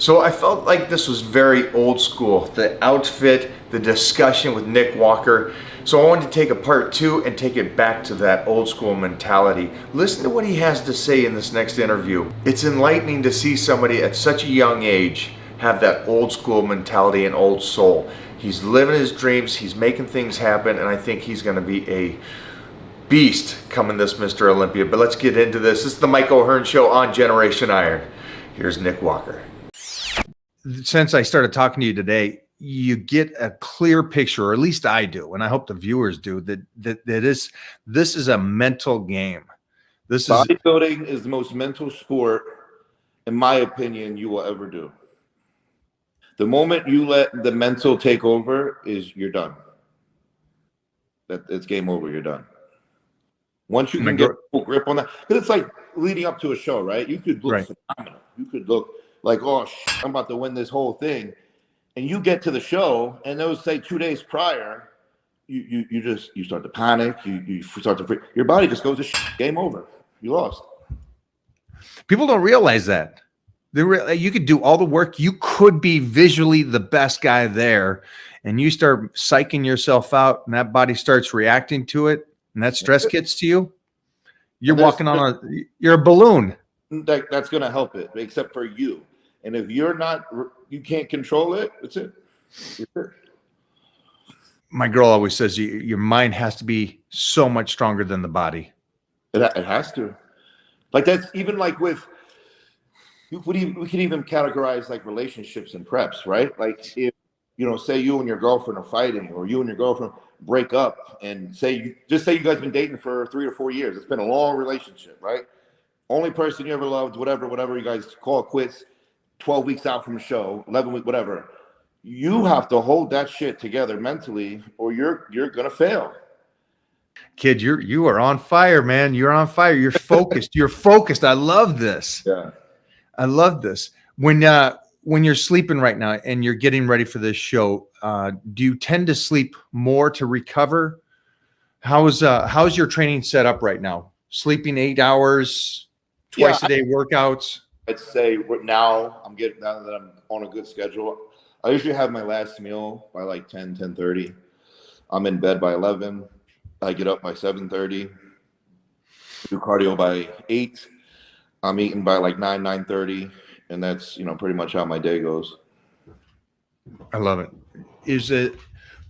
So I felt like this was very old school, the outfit, the discussion with Nick Walker. So I wanted to take a part two and take it back to that old school mentality. Listen to what he has to say in this next interview. It's enlightening to see somebody at such a young age have that old school mentality and old soul. He's living his dreams, he's making things happen, and I think he's going to be a beast coming this Mr. Olympia. But let's get into this. This is the Mike O'Hearn Show on Generation Iron. Here's Nick Walker. Since I started talking to you today, you get a clear picture, or at least I do, and I hope the viewers do, that this is a mental game. Bodybuilding is the most mental sport, in my opinion, you will ever do. The moment you let the mental take over, you're done. It's game over. You're done. Once you can get a full grip on that, because it's like leading up to a show, right? You could look phenomenal. You could look like, oh, I'm about to win this whole thing. And you get to the show, and those, say, 2 days prior, you start to panic. You start to freak. Your body just goes to game over. You lost. People don't realize that. You could do all the work. You could be visually the best guy there, and you start psyching yourself out, and that body starts reacting to it, and that stress gets to you. You're walking on you're a balloon. That's going to help it, except for you. And if you're not, you can't control it, that's it. My girl always says your mind has to be so much stronger than the body. It has to. Like that's even like with, we can even categorize like relationships and preps, right? Like if, say you and your girlfriend are fighting, or you and your girlfriend break up, and just say you guys been dating for 3 or 4 years. It's been a long relationship, right? Only person you ever loved, whatever you guys call it quits, 12 weeks out from the show, 11 weeks, whatever. You have to hold that shit together mentally, or you're gonna fail. Kid, you are on fire, man. You're on fire. You're focused. You're focused. I love this. Yeah. I love this. When you're sleeping right now and you're getting ready for this show, do you tend to sleep more to recover? How's your training set up right now? Sleeping 8 hours, twice a day workouts? I'd say now that I'm on a good schedule, I usually have my last meal by like 10:30. I'm in bed by 11. I get up by 7:30. Do cardio by 8. I'm eating by like 9:30, and that's pretty much how my day goes. I love it. Is it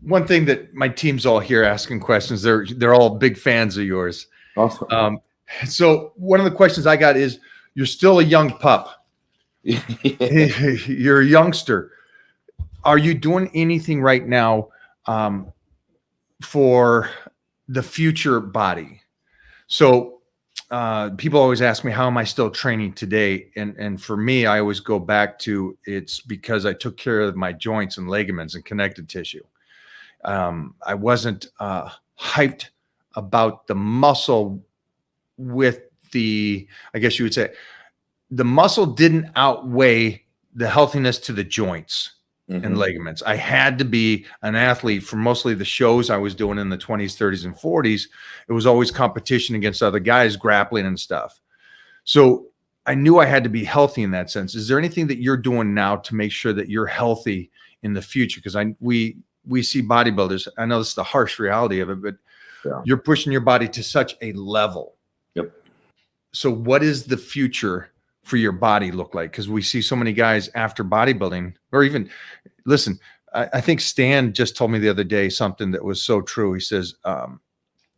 one thing that my team's all here asking questions? They're all big fans of yours. Awesome. So one of the questions I got is, you're still a young pup. You're a youngster. Are you doing anything right now for the future body? So people always ask me, how am I still training today? And for me, I always go back to, it's because I took care of my joints and ligaments and connective tissue. I wasn't hyped about the muscle with I guess you would say, the muscle didn't outweigh the healthiness to the joints and ligaments. I had to be an athlete for mostly the shows I was doing in the 20s, 30s, and 40s. It was always competition against other guys, grappling and stuff. So I knew I had to be healthy in that sense. Is there anything that you're doing now to make sure that you're healthy in the future? Because we see bodybuilders. I know this is the harsh reality of it, but you're pushing your body to such a level. Yep. So what is the future for your body look like? Because we see so many guys after bodybuilding, or even, listen, I think Stan just told me the other day something that was so true. He says,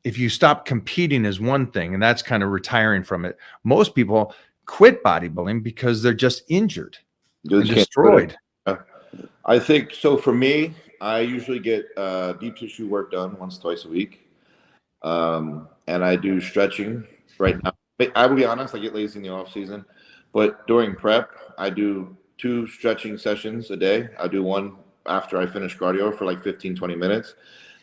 if you stop competing is one thing, and that's kind of retiring from it. Most people quit bodybuilding because they're just injured and destroyed. I think so. For me, I usually get deep tissue work done twice a week. And I do stretching right now. I will be honest, I get lazy in the off season, but during prep, I do 2 stretching sessions a day. I do one after I finish cardio for like 15-20 minutes.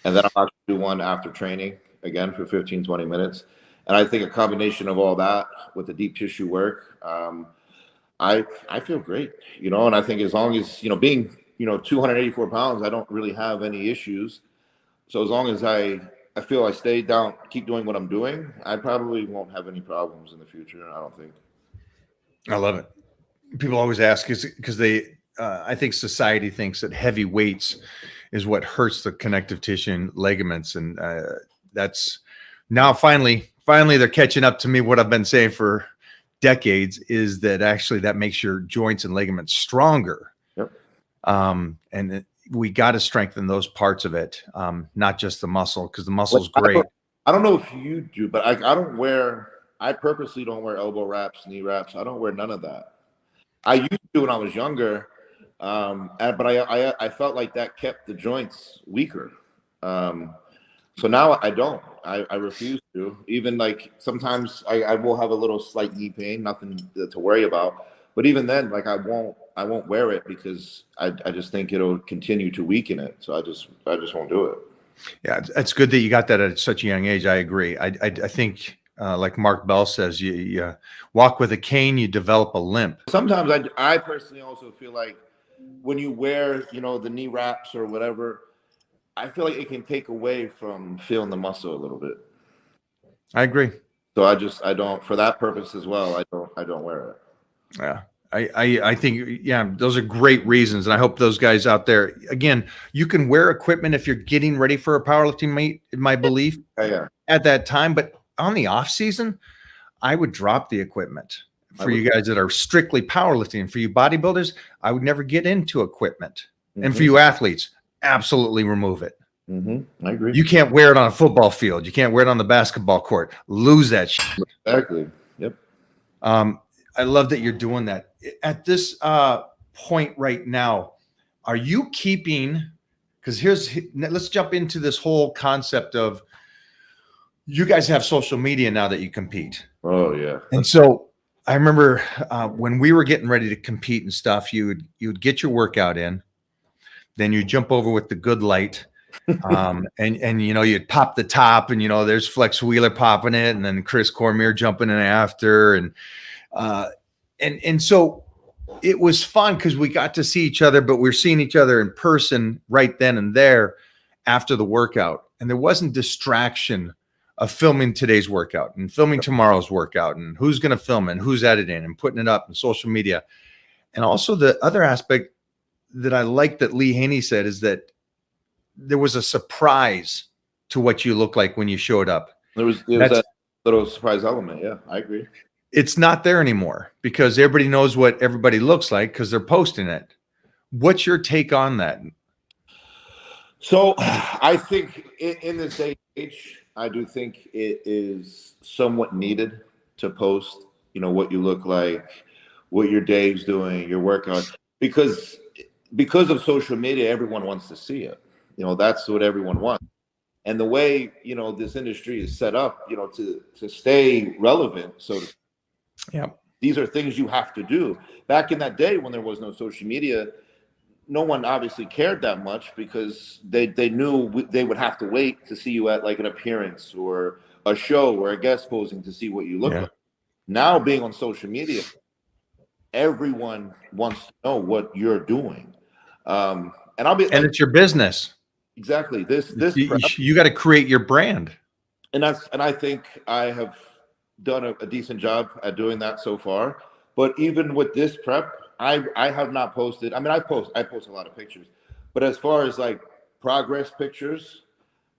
And then I'll actually do one after training again for 15-20 minutes. And I think a combination of all that with the deep tissue work, I feel great, and I think as long as, being, 284 pounds, I don't really have any issues. So as long as I feel I stay down, keep doing what I'm doing, I probably won't have any problems in the future. I don't think. I love it. people always ask is because I think society thinks that heavy weights is what hurts the connective tissue and ligaments. And that's now finally they're catching up to me. What I've been saying for decades is that actually that makes your joints and ligaments stronger. Yep. We got to strengthen those parts of it, not just the muscle, because the muscle's great. I don't know if you do, but I purposely don't wear elbow wraps, knee wraps. I don't wear none of that. I used to when I was younger, but I felt like that kept the joints weaker. So now I don't. I refuse to. Even like sometimes I will have a little slight knee pain, nothing to worry about. But even then, like I won't wear it because I just think it'll continue to weaken it. So I just won't do it. Yeah, it's good that you got that at such a young age. I agree. I think like Mark Bell says, you walk with a cane, you develop a limp. Sometimes I personally also feel like when you wear, the knee wraps or whatever, I feel like it can take away from feeling the muscle a little bit. I agree. So I don't, for that purpose as well, I don't wear it. Yeah. I think, yeah, those are great reasons. And I hope those guys out there, again, you can wear equipment if you're getting ready for a powerlifting meet, in my belief, at that time. But on the off season, I would drop the equipment. For you guys that are strictly powerlifting, for you bodybuilders, I would never get into equipment. And for you athletes, absolutely remove it. I agree. You can't wear it on a football field. You can't wear it on the basketball court. Lose that shit. Exactly. Yep. I love that you're doing that. At this point right now, are you keeping, because let's jump into this whole concept of you guys have social media now that you compete. Oh, yeah. And so I remember when we were getting ready to compete and stuff, you would get your workout in, then you jump over with the good light. And you'd pop the top and there's Flex Wheeler popping it, and then Chris Cormier jumping in after, and so it was fun because we got to see each other, but we're seeing each other in person right then and there after the workout, and there wasn't distraction of filming today's workout and filming tomorrow's workout and who's going to film and who's editing and putting it up in social media. And also the other aspect that I like that Lee Haney said is that there was a surprise to what you look like when you showed up. There was that little surprise element. Yeah, I agree. It's not there anymore because everybody knows what everybody looks like because they're posting it. What's your take on that? So I think in this day and age, I do think it is somewhat needed to post, what you look like, what your day's doing, your workout, because of social media, everyone wants to see it. That's what everyone wants. And the way, this industry is set up, to stay relevant. So these are things you have to do. Back in that day when there was no social media, no one obviously cared that much because they knew they would have to wait to see you at like an appearance or a show or a guest posing to see what you look like. Now being on social media, everyone wants to know what you're doing. And it's your business. Exactly. This you got to create your brand. And I think I have done a decent job at doing that so far. But even with this prep, I have not posted. I mean, I post a lot of pictures, but as far as like progress pictures,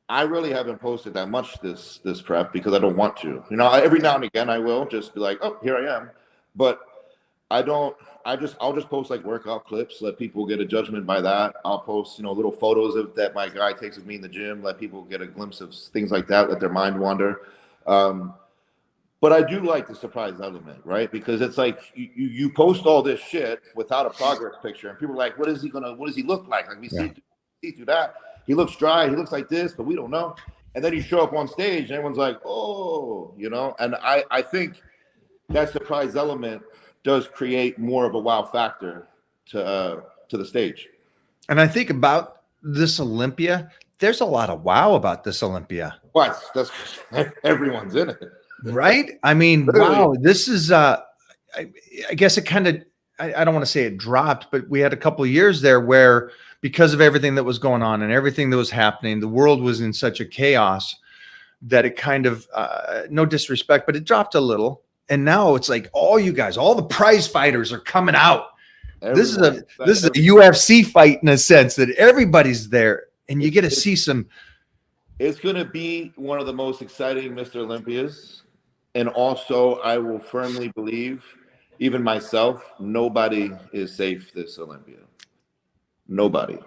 I really haven't posted that much this prep because I don't want to. Every now and again I will just be like, oh, here I am, but I don't. I'll just post like workout clips, let people get a judgment by that. I'll post little photos that my guy takes with me in the gym, let people get a glimpse of things like that, let their mind wander. But I do like the surprise element, right? Because it's like you post all this shit without a progress picture, and people are like, what does he look like? Like we see through that. He looks dry, he looks like this, but we don't know. And then you show up on stage and everyone's like, oh, and I think that surprise element does create more of a wow factor to the stage. And I think about this Olympia, there's a lot of wow about this Olympia. What? That's everyone's in it. Right? I mean, wow, this is I guess it kind of I don't want to say it dropped, but we had a couple of years there where because of everything that was going on and everything that was happening, the world was in such a chaos that it kind of no disrespect, but it dropped a little. And now it's like all you guys, all the prize fighters are coming out. This is a UFC fight in a sense that everybody's there, and you get to see some. It's going to be one of the most exciting Mr. Olympias, and also I will firmly believe, even myself, nobody is safe this Olympia. Nobody.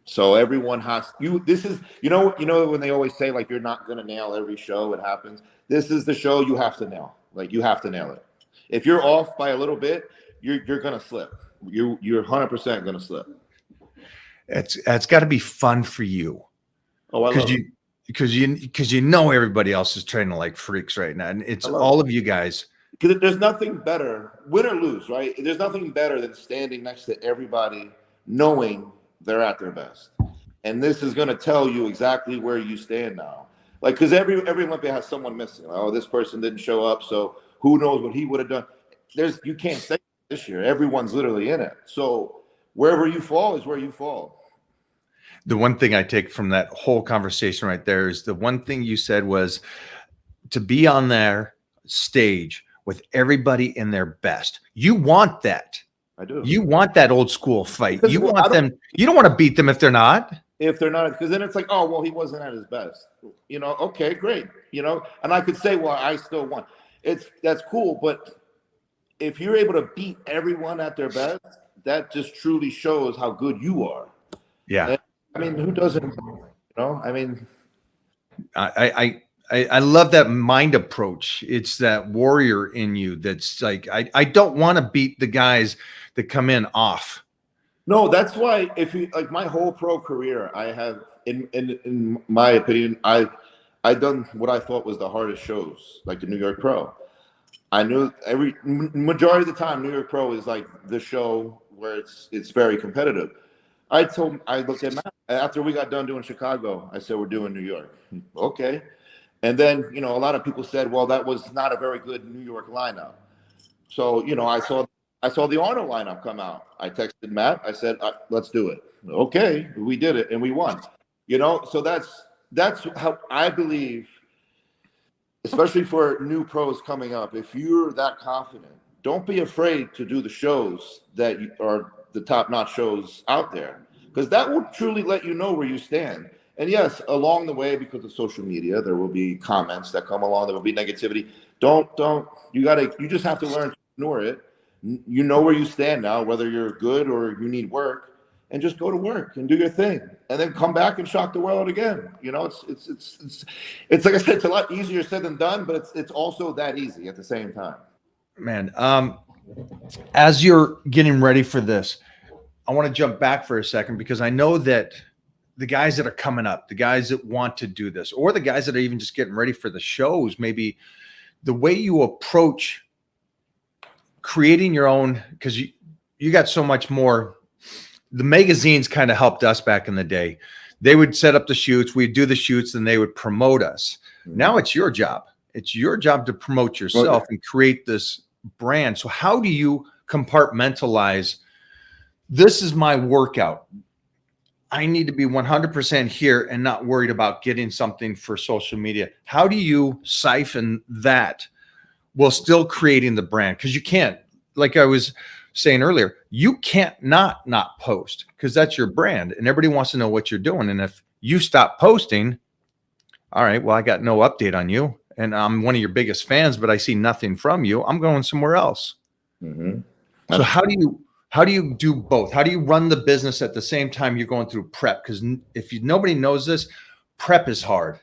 So everyone has this is when they always say like you're not going to nail every show, it happens. This is the show you have to nail. Like you have to nail it. If you're off by a little bit, you're going to slip. You're 100% going to slip. It's got to be fun for you. Oh, I love it. Because you know everybody else is training like freaks right now, and it's all of you guys. Because there's nothing better, win or lose, right? There's nothing better than standing next to everybody, knowing they're at their best, and this is going to tell you exactly where you stand now. Like, because every Olympia has someone missing. Oh, this person didn't show up, so who knows what he would have done? You can't say this year. Everyone's literally in it. So wherever you fall is where you fall. The one thing I take from that whole conversation right there is the one thing you said was to be on their stage with everybody in their best. You want that. I do. You want that old school fight. You want them. You don't want to beat them if they're not. If they're not, because then it's like, oh, well, he wasn't at his best. Okay, great. And I could say, well, I still won. That's cool, but if you're able to beat everyone at their best, that just truly shows how good you are. Yeah. And, I mean, who doesn't? I mean, I love that mind approach. It's that warrior in you that's like, I don't want to beat the guys that come in off. No, that's why if you like my whole pro career, I have in my opinion, I've done what I thought was the hardest shows, like the New York Pro. I knew majority of the time New York Pro is like the show where it's very competitive. I looked at Matt after we got done doing Chicago. I said, we're doing New York. Okay. And then, a lot of people said, well, that was not a very good New York lineup. So, I saw the Arnold lineup come out. I texted Matt. I said, let's do it. Okay. We did it and we won. So that's how I believe, especially for new pros coming up. If you're that confident, don't be afraid to do the shows that are the top-notch shows out there, because that will truly let you know where you stand. And yes, along the way, because of social media, there will be comments that come along. There will be negativity. You just have to learn to ignore it. You know where you stand now, whether you're good or you need work, and just go to work and do your thing, and then come back and shock the world again. It's like I said, it's a lot easier said than done, but it's also that easy at the same time. Man, as you're getting ready for this, I want to jump back for a second, because I know that the guys that are coming up, the guys that want to do this, or the guys that are even just getting ready for the shows, maybe the way you approach creating your own, because you got so much more. The magazines kind of helped us back in the day. They would set up the shoots, we'd do the shoots, and they would promote us. Mm-hmm. Now it's your job. It's your job to promote yourself and create this brand. So how do you compartmentalize, this is my workout, I need to be 100% here and not worried about getting something for social media? How do you siphon that while still creating the brand? Because you can't, like I was saying earlier, you can't not post, because that's your brand and everybody wants to know what you're doing. And if you stop posting, all right, well, I got no update on you, and I'm one of your biggest fans, but I see nothing from you. I'm going somewhere else. Mm-hmm. So how do you do both? How do you run the business at the same time you're going through prep? Because if nobody knows this, prep is hard.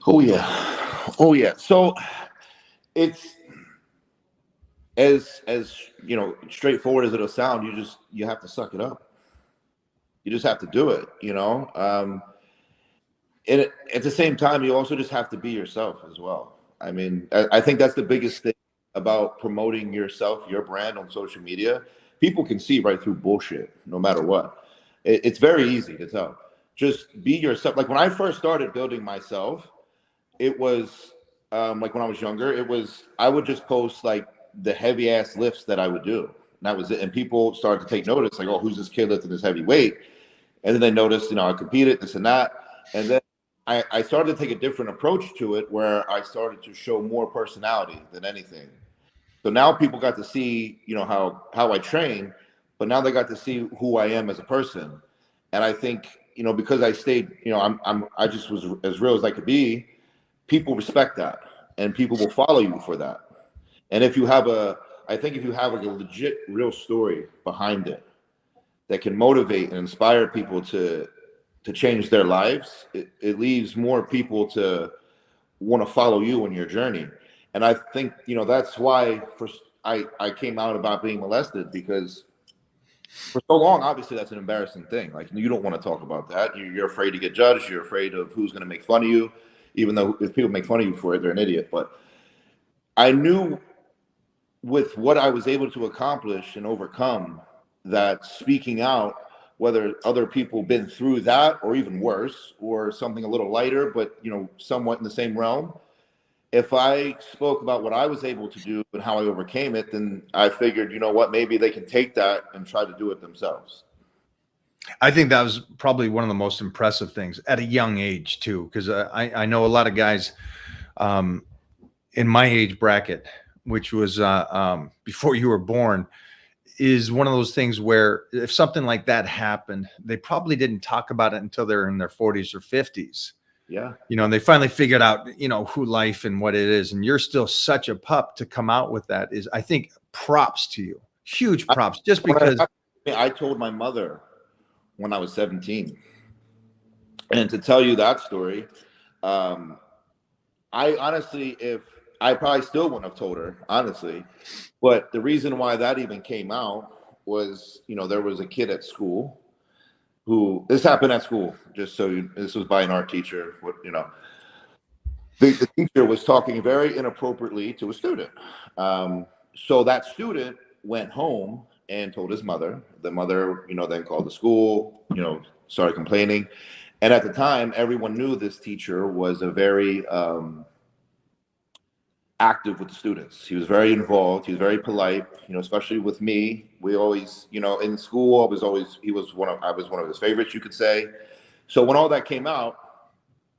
Oh yeah. So it's as straightforward as it'll sound. You have to suck it up. You just have to do it. And at the same time, you also just have to be yourself as well. I mean, I think that's the biggest thing about promoting yourself, your brand on social media. People can see right through bullshit, no matter what. It's very easy to tell. Just be yourself. Like when I first started building myself, it was like when I was younger, I would just post like the heavy ass lifts that I would do. And that was it. And people started to take notice, like, oh, who's this kid lifting this heavy weight? And then they noticed, I competed, this and that. And then I started to take a different approach to it, where I started to show more personality than anything. So now people got to see, you know, how I train, but now they got to see who I am as a person. And I think, you know, because I stayed, you know, I just was as real as I could be. People respect that, and people will follow you for that. And if you have I think if you have like a legit, real story behind it that can motivate and inspire people to change their lives, it leaves more people to want to follow you on your journey. And I think, you know, that's why I came out about being molested, because for so long, obviously that's an embarrassing thing. Like, you don't want to talk about that. You're afraid to get judged. You're afraid of who's going to make fun of you, even though if people make fun of you for it, they're an idiot. But I knew with what I was able to accomplish and overcome, that speaking out, whether other people been through that or even worse, or something a little lighter, but, you know, somewhat in the same realm, if I spoke about what I was able to do and how I overcame it, then I figured, you know what, maybe they can take that and try to do it themselves. I think that was probably one of the most impressive things at a young age too, because I know a lot of guys in my age bracket, which was before you were born, is one of those things where if something like that happened, they probably didn't talk about it until they're in their 40s or 50s. Yeah. You know, and they finally figured out, you know, who life and what it is. And you're still such a pup to come out with that is, I think, props to you. Huge props. Just because I told my mother when I was 17. And to tell you that story, I honestly, if I probably still wouldn't have told her, honestly. But the reason why that even came out was, you know, there was a kid at school who, this happened at school, just so you, this was by an art teacher, you know, the teacher was talking very inappropriately to a student. So that student went home and told his mother. The mother, you know, then called the school, you know, started complaining. And at the time, everyone knew this teacher was a very active with the students. He was very involved. He was very polite, you know, especially with me. We always, you know, in school, I was one of his favorites, you could say. So when all that came out,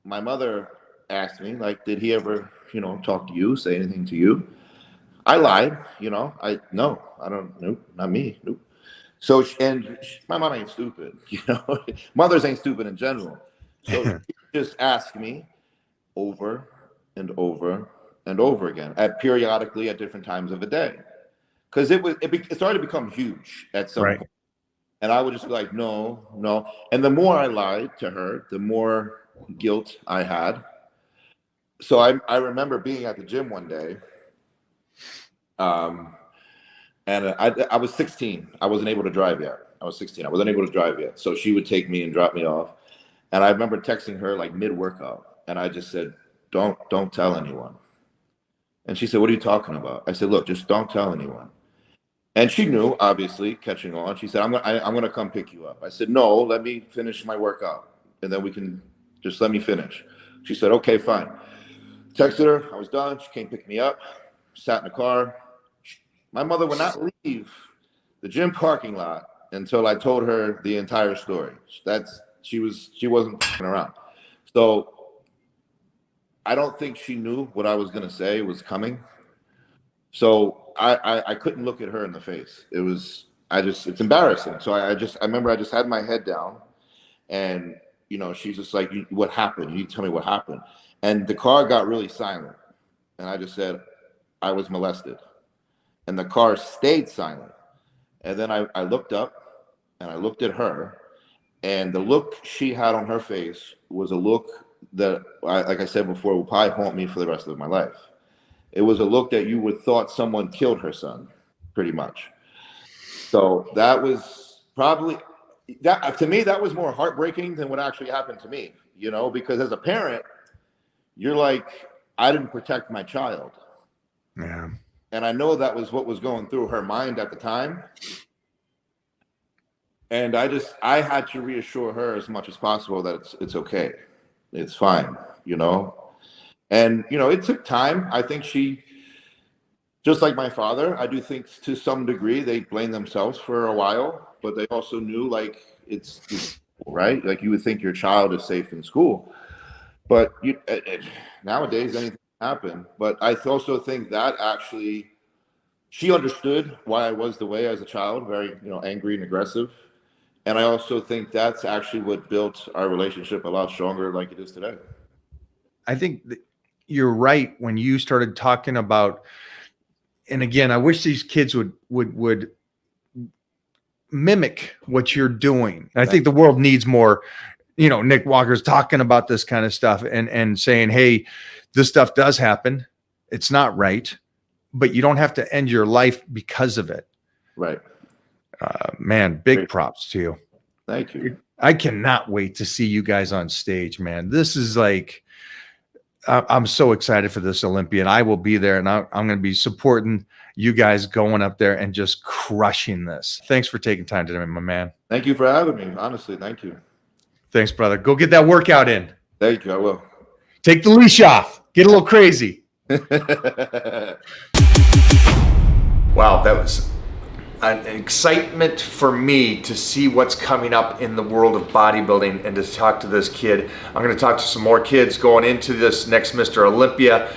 my mother asked me, like, did he ever, you know, talk to you, say anything to you? I lied, you know, no, I don't, nope, not me, nope. So, my mom ain't stupid, you know, mothers ain't stupid in general. So she just asked me over and over and over again, periodically at different times of the day, because it started to become huge at some point, and I would just be like, no, no, and the more I lied to her, the more guilt I had. So I remember being at the gym one day, and I was 16. I wasn't able to drive yet. I was 16. I wasn't able to drive yet. So she would take me and drop me off, and I remember texting her like mid workout, and I just said, don't tell anyone. And she said, what are you talking about? I said, look, just don't tell anyone. And she knew, obviously, catching on. She said, I'm gonna come pick you up. I said, no, let me finish my workout, and then we can just let me finish. She said, okay, fine. Texted her. I was done. She came pick me up. Sat in the car. My mother would not leave the gym parking lot until I told her the entire story. She wasn't around. So I don't think she knew what I was going to say was coming. So I couldn't look at her in the face. It's embarrassing. So I remember I just had my head down, and, you know, she's just like, what happened? You need to tell me what happened. And the car got really silent. And I just said, I was molested. And the car stayed silent. And then I looked up and I looked at her, and the look she had on her face was a look that, like I said before, will probably haunt me for the rest of my life. It was a look that you would thought someone killed her son, pretty much. So that was probably, that to me, that was more heartbreaking than what actually happened to me, you know, because as a parent, you're like, I didn't protect my child. Yeah. And I know that was what was going through her mind at the time. And I had to reassure her as much as possible that it's okay. It's fine, you know? And, you know, it took time. I think she, just like my father, I do think to some degree they blamed themselves for a while, but they also knew, like, it's right? Like, you would think your child is safe in school. But nowadays anything can happen. But I also think that actually she understood why I was the way as a child, very, angry and aggressive. And I also think that's actually what built our relationship a lot stronger like it is today. I think that you're right when you started talking about, and again, I wish these kids would mimic what you're doing. I think the world needs more, Nick Walker's talking about this kind of stuff and saying, hey, this stuff does happen. It's not right, but you don't have to end your life because of it. Right. Man, big props to you. Thank you. I cannot wait to see you guys on stage, man. This is like, I'm so excited for this Olympia, and I will be there, and I'm going to be supporting you guys going up there and just crushing this. Thanks for taking time today, my man. Thank you for having me. Honestly, thank you. Thanks, brother. Go get that workout in. Thank you. I will. Take the leash off. Get a little crazy. Wow, that was an excitement for me to see what's coming up in the world of bodybuilding and to talk to this kid. I'm going to talk to some more kids going into this next Mr. Olympia.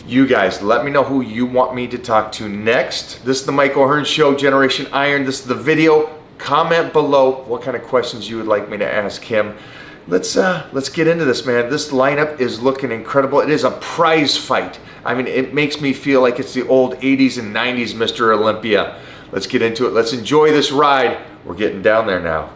You guys, let me know who you want me to talk to next. This is the Mike O'Hearn Show, Generation Iron. This is the video. Comment below what kind of questions you would like me to ask him. Let's get into this, man. This lineup is looking incredible. It is a prize fight. I mean, it makes me feel like it's the old 80s and 90s Mr. Olympia. Let's get into it. Let's enjoy this ride. We're getting down there now.